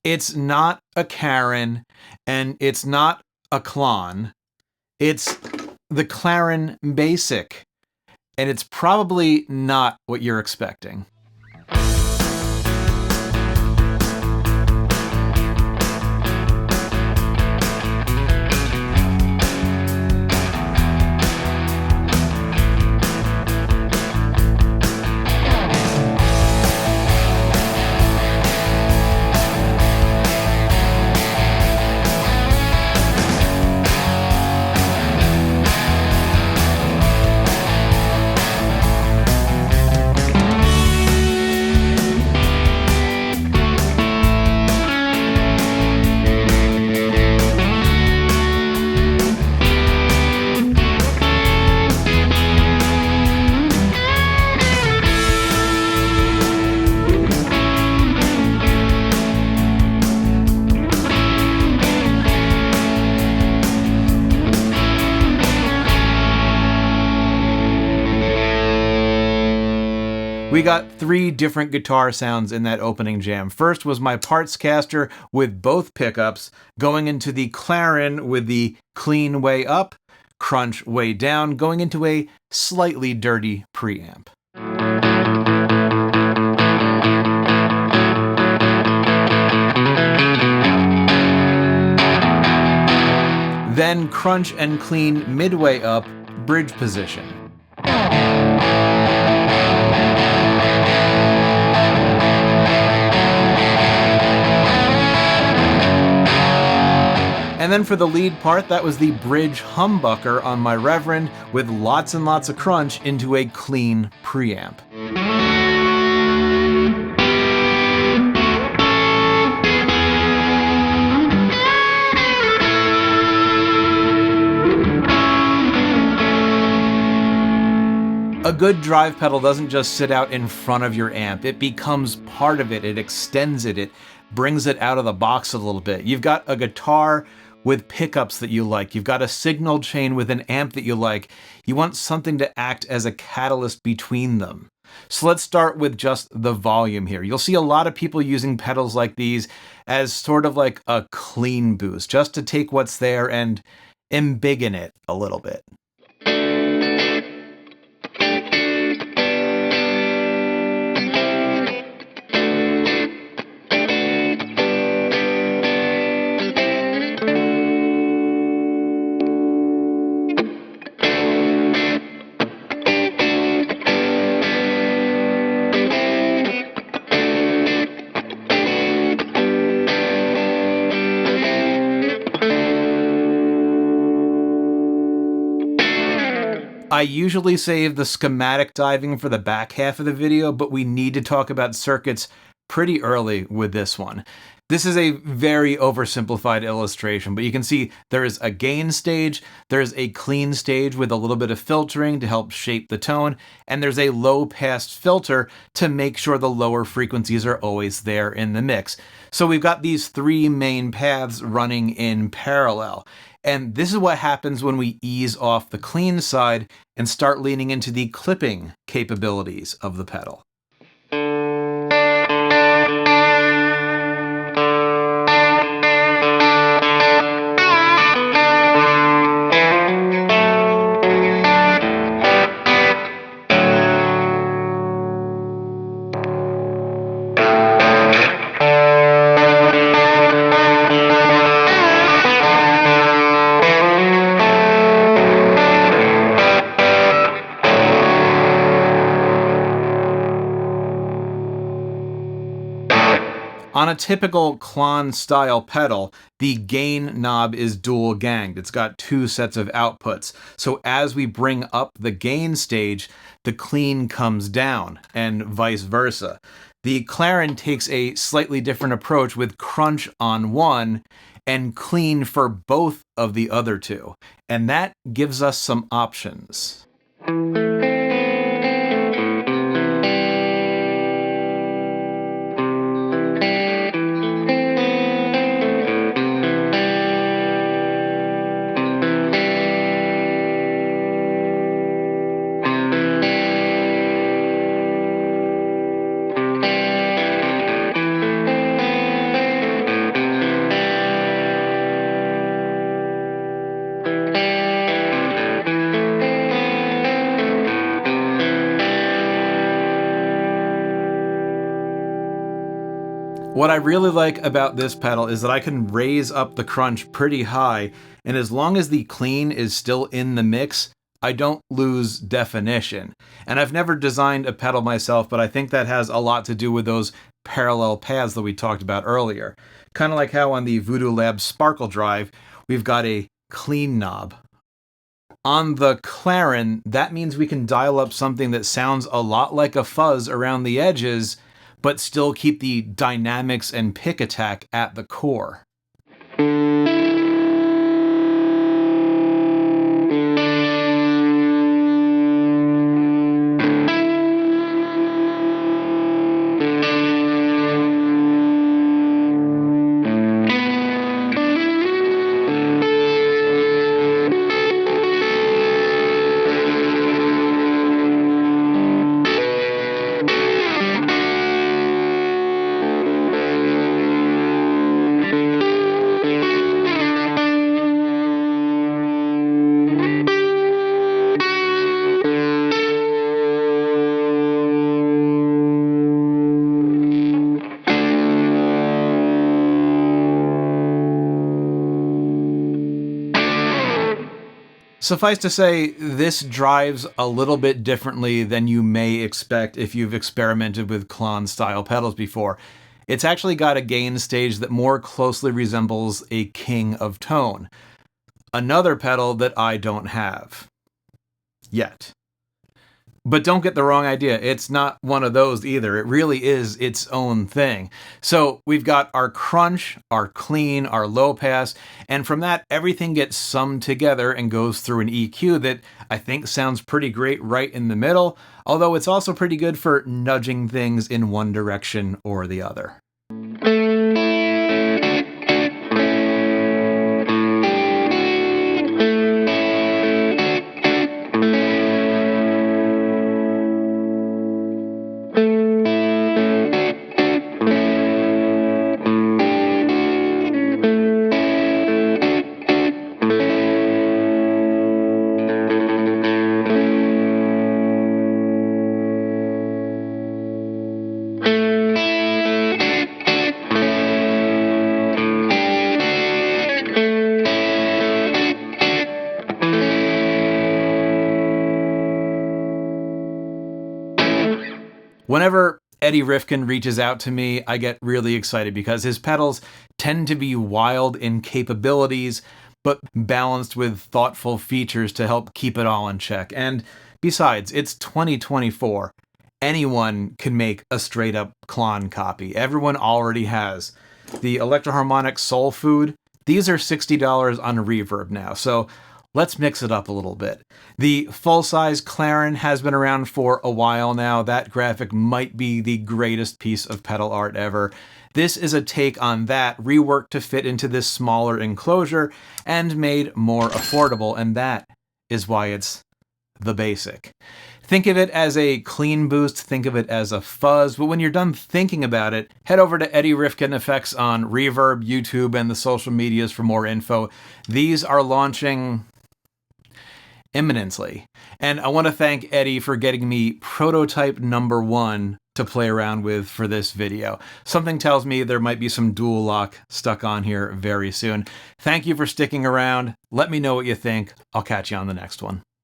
It's not a Karen, and it's not a Klon. It's the Klaren Basic, and it's probably not what you're expecting. We got 3 different guitar sounds in that opening jam. First was my parts caster with both pickups, going into the Klaren with the clean way up, crunch way down, going into a slightly dirty preamp. Then crunch and clean midway up, bridge position. And then for the lead part, that was the bridge humbucker on my Reverend with lots and lots of crunch into a clean preamp. A good drive pedal doesn't just sit out in front of your amp. It becomes part of it. It extends it. It brings it out of the box a little bit. You've got a guitar with pickups that you like. You've got a signal chain with an amp that you like. You want something to act as a catalyst between them. So let's start with just the volume here. You'll see a lot of people using pedals like these as sort of like a clean boost, just to take what's there and embiggen it a little bit. I usually save the schematic diving for the back half of the video, but we need to talk about circuits pretty early with this one. This is a very oversimplified illustration, but you can see there is a gain stage, there's a clean stage with a little bit of filtering to help shape the tone, and there's a low pass filter to make sure the lower frequencies are always there in the mix. So we've got these 3 main paths running in parallel. And this is what happens when we ease off the clean side and start leaning into the clipping capabilities of the pedal. On a typical Klon style pedal, the gain knob is dual ganged. It's got 2 sets of outputs. So as we bring up the gain stage, the clean comes down, and vice versa. The Klaren takes a slightly different approach with crunch on one and clean for both of the other 2. And that gives us some options. What I really like about this pedal is that I can raise up the crunch pretty high, and as long as the clean is still in the mix, I don't lose definition. And I've never designed a pedal myself, but I think that has a lot to do with those parallel paths that we talked about earlier. Kind of like how on the Voodoo Labs Sparkle Drive, we've got a clean knob. On the Klaren, that means we can dial up something that sounds a lot like a fuzz around the edges, but still keep the dynamics and pick attack at the core. Suffice to say, this drives a little bit differently than you may expect if you've experimented with Klon-style pedals before. It's actually got a gain stage that more closely resembles a King of Tone. Another pedal that I don't have. Yet. But don't get the wrong idea, it's not one of those either. It really is its own thing. So we've got our crunch, our clean, our low pass, and from that everything gets summed together and goes through an EQ that I think sounds pretty great right in the middle, although it's also pretty good for nudging things in one direction or the other. Whenever Eddie Rifkind reaches out to me, I get really excited because his pedals tend to be wild in capabilities, but balanced with thoughtful features to help keep it all in check. And besides, it's 2024. Anyone can make a straight-up Klon copy. Everyone already has. The Electroharmonic Soul Food, these are $60 on Reverb now, so let's mix it up a little bit. The full-size Klaren has been around for a while now. That graphic might be the greatest piece of pedal art ever. This is a take on that, reworked to fit into this smaller enclosure and made more affordable, and that is why it's the Basic. Think of it as a clean boost, think of it as a fuzz, but when you're done thinking about it, head over to Eddie Rifkind Effects on Reverb, YouTube, and the social medias for more info. These are launching imminently. And I want to thank Eddie for getting me prototype number 1 to play around with for this video. Something tells me there might be some dual lock stuck on here very soon. Thank you for sticking around. Let me know what you think. I'll catch you on the next one.